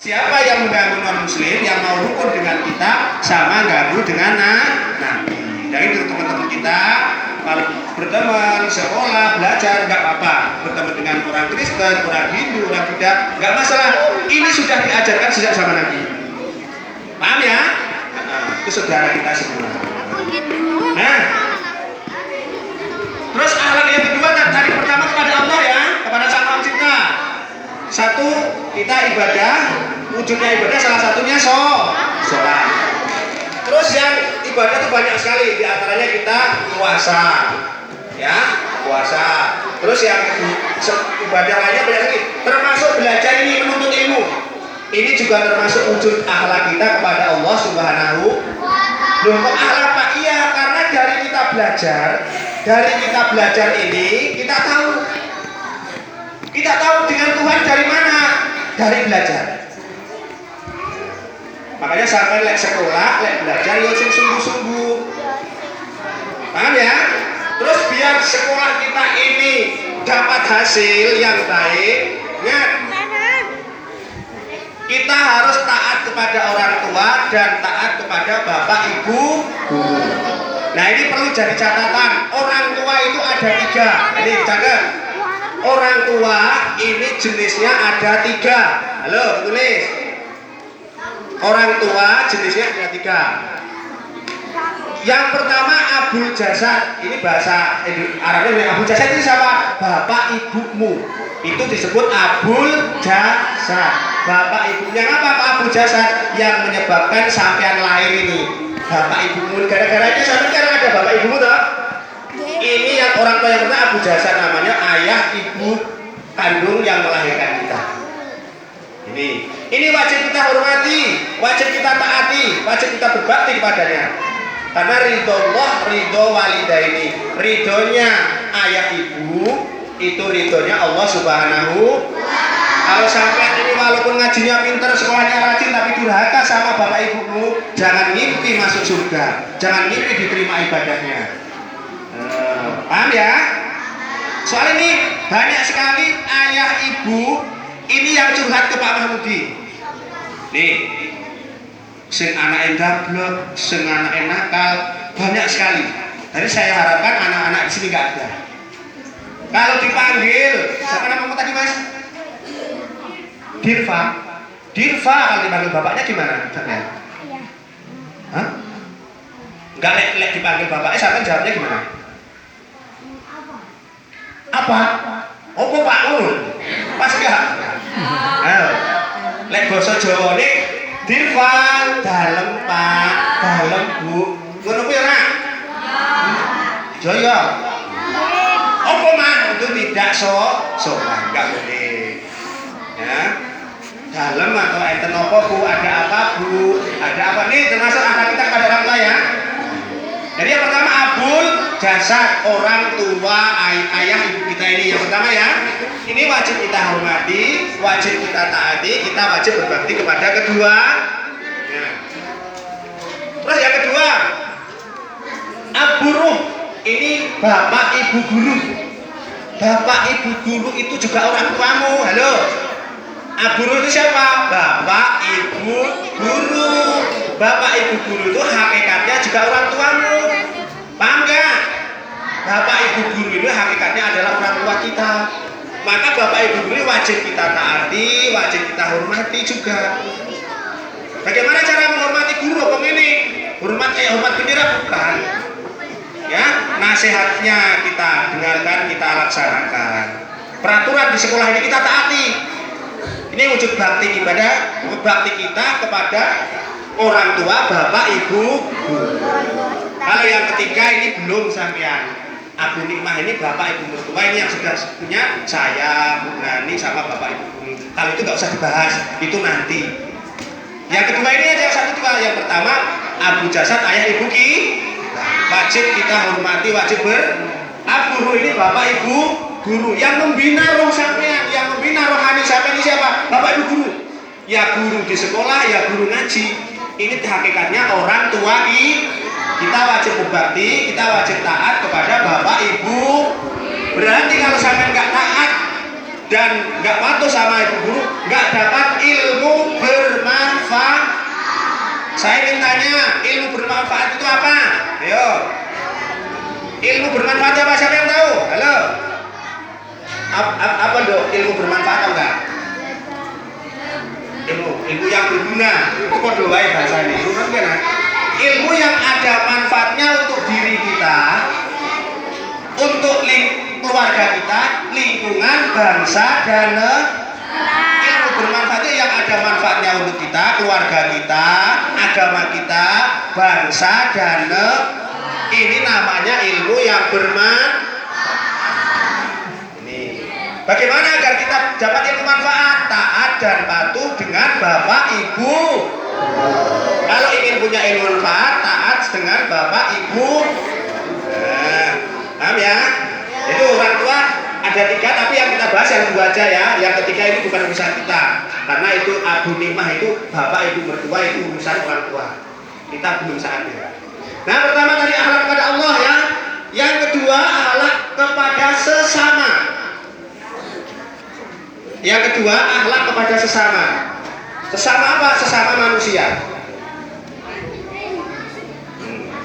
Siapa yang mengganggu non muslim, yang mau rukun dengan kita, sama ganggu dengan Nabi. Dari itu teman-teman kita, kalau berteman, sekolah, belajar, nggak apa-apa. Bertemu dengan orang Kristen, orang Hindu, orang Buddha, nggak masalah. Ini sudah diajarkan sejak zaman Nabi. Paham ya? Itu saudara kita semua. Nah, terus akhlak yang kedua tadi pertama kepada Allah ya, kepada Sang Pencipta. Satu, kita ibadah, wujudnya ibadah salah satunya sholat. Terus yang ibadah itu banyak sekali, di antaranya kita puasa, ya, puasa. Terus yang ibadah lainnya banyak sekali, termasuk belajar ini, menuntut ilmu. Ini juga termasuk wujud akhlak kita kepada Allah Subhanahu. Loh, kok akhlak Pak? Iya, karena dari kita belajar ini kita tahu dengan Tuhan dari mana? Dari belajar. Makanya sampai lek sekolah, lek belajar yo sing sungguh-sungguh. Paham ya? Terus biar sekolah kita ini dapat hasil yang baik, ingat, kita harus taat kepada orang tua dan taat kepada bapak ibu guru. Nah, ini perlu jadi catatan. Orang tua itu ada 3. Ini catat. Orang tua ini jenisnya ada 3. Halo, tulis. Orang tua jenisnya ada 3. Yang pertama abul jasad. Ini bahasa Arabnya. Abul jasad itu siapa? Bapak ibumu. Itu disebut abul jasad. Bapak ibunya apa abul jasad? Yang menyebabkan sampean lahir ini. Bapak ibumu, gara-garanya sampai sekarang ada bapak ibumu toh? Ini yang orang tua yang pertama abu jasad, namanya ayah ibu kandung yang melahirkan kita. Ini wajib kita hormati, wajib kita taati, wajib kita berbakti kepadanya. Karena ridho Allah, ridho walidaini, ridhonya ayah ibu itu ridhonya Allah Subhanahu. Kalau sampai ini walaupun ngajinya pinter, sekolahnya rajin, tapi durhaka sama bapak ibumu, jangan ngimpi masuk surga, jangan ngimpi diterima ibadahnya. Paham ya? Soal ini banyak sekali ayah ibu ini yang curhat ke Pak Mahmudi. Nih, sing anak endablok, sing anak nakal, banyak sekali. Jadi saya harapkan anak-anak di sini nggak ada. Kalau dipanggil, siapa namamu tadi Mas? Dirva kalau dipanggil bapaknya gimana? Iya. Hah? Enggak lek dipanggil bapaknya, sampai jawabnya gimana? Apa? Apa Pak Ul? Pas enggak? Ayo. Lek basa Jawa nih, Dirva, dalem Pak, dalem Bu. Ngono kuwi ora? Jaya. Apa man? Itu tidak sopan, enggak boleh. Ya. Dalam atau enten apa Bu, ada apa Bu, ada apa nih, termasuk akhlak kita kepada orang tua ya. Jadi yang pertama abul jasad, orang tua ayah ibu kita ini yang pertama ya. Ini wajib kita hormati, wajib kita taati, kita wajib berbakti kepada kedua ya. Terus yang kedua aburuh, ini bapak ibu guru. Bapak ibu guru itu juga orang tuamu. Halo, Aburu itu siapa? Bapak ibu guru. Bapak ibu guru itu hakikatnya juga orang tuamu. Paham gak? Bapak ibu guru itu hakikatnya adalah orang tua kita. Maka bapak ibu guru wajib kita taati, wajib kita hormati juga. Bagaimana cara menghormati guru? Kok ini? Hormat kayak hormat bendera bukan? Ya, nasihatnya kita dengarkan, kita laksanakan. Peraturan di sekolah ini kita taati. Ini wujud bakti ibadah, bakti kita kepada orang tua, bapak, ibu, guru. Kalau yang ketiga ini belum sampean. Abu Nikmah ini bapak ibu mertua ini yang sudah punya saya, Bu Nani sama bapak ibu guru. Kalau itu nggak usah dibahas, itu nanti. Yang kedua ini ada satu dua. Yang pertama Abu Jasad ayah ibu wajib kita hormati, wajib Abu ini bapak ibu guru yang membina roh sampean, yang membina rohani sampean ini siapa? Bapak ibu guru. Ya guru di sekolah, ya guru ngaji. Ini hakikatnya orang tua kita wajib berbakti, kita wajib taat kepada bapak ibu. Berarti kalau sampean nggak taat dan nggak patuh sama ibu guru, nggak dapat ilmu Saya ingin tanya, ilmu bermanfaat itu apa? Ayo. Ilmu bermanfaat apa? Siapa yang tahu? Halo. Apa dok? Ilmu bermanfaat atau enggak? Ilmu yang berguna. Itu kode wae bahasa ini. Ilmu yang ada manfaatnya untuk diri kita, untuk keluarga kita, lingkungan, bangsa, dan ilmu bermanfaat itu yang ada manfaatnya untuk kita, keluarga kita, agama kita, bangsa, dan ini namanya ilmu yang bermanfaat. Ini bagaimana agar kita dapat ilmu manfaat? Taat dan patuh dengan bapak ibu. Kalau ingin punya ilmu manfaat, taat dengan bapak ibu. Nah, paham ya? Itu orang tua ada 3, tapi yang kita bahas yang 2 aja ya. Yang ketiga ini bukan urusan kita, karena itu abu nikmah, itu bapak ibu mertua, itu urusan orang tua. Kita belum saatnya. Nah, pertama tadi akhlak kepada Allah ya. Yang kedua akhlak kepada sesama. Yang kedua akhlak kepada sesama. Sesama apa? Sesama manusia.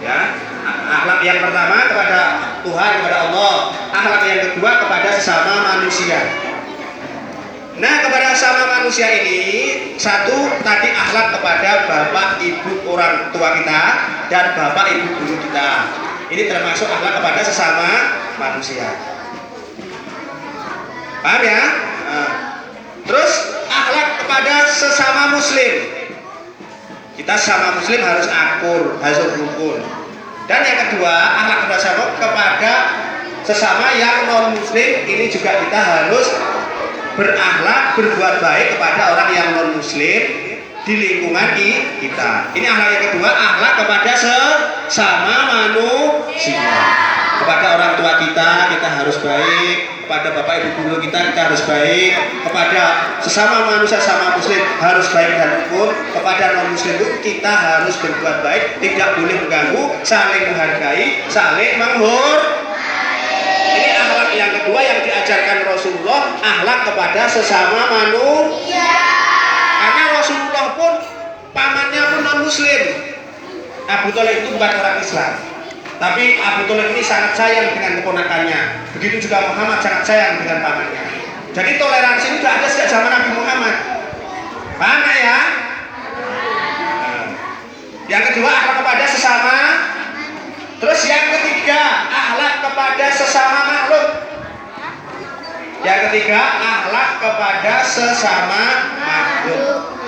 Ya. Akhlak yang pertama kepada Tuhan, kepada Allah. Akhlak yang kedua kepada sesama manusia. Nah, kepada sesama manusia ini, satu tadi akhlak kepada bapak ibu orang tua kita dan bapak ibu guru kita. Ini termasuk akhlak kepada sesama manusia. Paham ya? Terus akhlak kepada sesama muslim. Kita sesama muslim harus akur, harus rukun. Dan yang kedua, akhlak kepada sesama yang non muslim, ini juga kita harus berakhlak, berbuat baik kepada orang yang non muslim di lingkungan kita. Ini akhlak yang kedua, akhlak kepada sesama manusia. Kepada orang tua kita harus baik, kepada bapak ibu guru kita harus baik, kepada sesama manusia, sesama muslim harus baik dan rukun, kepada non muslim kita harus berbuat baik, tidak boleh mengganggu, saling menghargai, saling menghormati. Ini akhlak yang kedua yang diajarkan Rasulullah, akhlak kepada sesama manusia. Karena Rasulullah pun pamannya pun non muslim. Abu Thalib itu bukan orang Islam, tapi Abu Thalib ini sangat sayang dengan keponakannya. Begitu juga Muhammad sangat sayang dengan pamannya. Jadi toleransi ini sudah ada sejak zaman Nabi Muhammad. Paham ya? Yang kedua akhlak kepada sesama. Terus yang ketiga akhlak kepada sesama makhluk. Yang ketiga akhlak kepada sesama makhluk.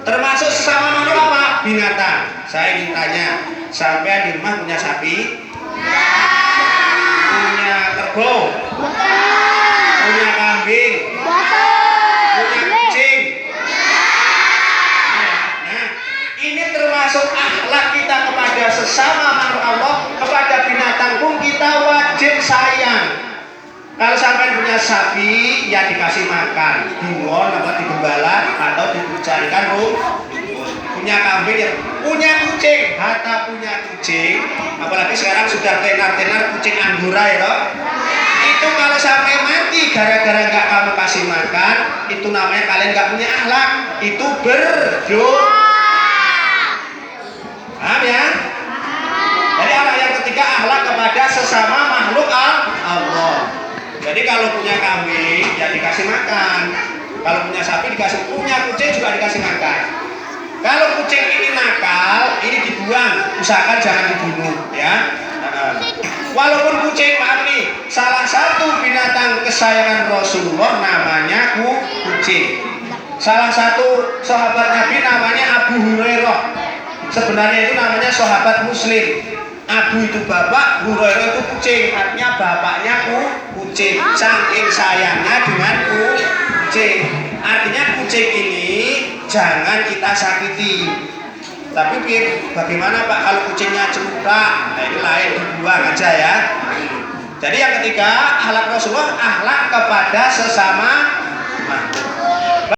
Termasuk sesama makhluk apa? Binatang. Saya ingin tanya, sampai di rumah punya sapi? Punya kerbau? Punya kambing? Punya kucing? Nah, ini termasuk akhlak kita kepada sesama makhluk Allah. Kepada binatang pun kita wajib sayang. Kalau sampai punya sapi, ya dikasih makan, dingon atau digembala atau dicarikan punya kambing, ya punya kucing, hatta punya kucing, apalagi sekarang sudah tenar-tenar kucing Anggora ya toh. Itu kalau sampai mati gara-gara nggak kamu kasih makan, itu namanya kalian nggak punya akhlak, itu berdosa. Paham ya? Jadi akhlak yang ketiga akhlak kepada sesama makhluk Allah. Jadi kalau punya kambing ya dikasih makan, kalau punya sapi dikasih, punya kucing juga dikasih makan. Kalau kucing ini nakal, ini dibuang, usahakan jangan dibunuh ya. Walaupun kucing, maaf nih, salah satu binatang kesayangan Rasulullah namanya kucing. Salah satu sahabat Nabi namanya Abu Hurairah. Sebenarnya itu namanya sahabat Muslim. Abu itu bapak, Hurairah itu kucing, artinya bapaknya kucing. Saking sayangnya dengan kucing. Artinya kucing ini jangan kita sakiti. Tapi bagaimana Pak kalau kucingnya celuprak? Nah itu lain, dibuang aja ya. Jadi yang ketiga akhlak Rasulullah, akhlak kepada sesama makhluk.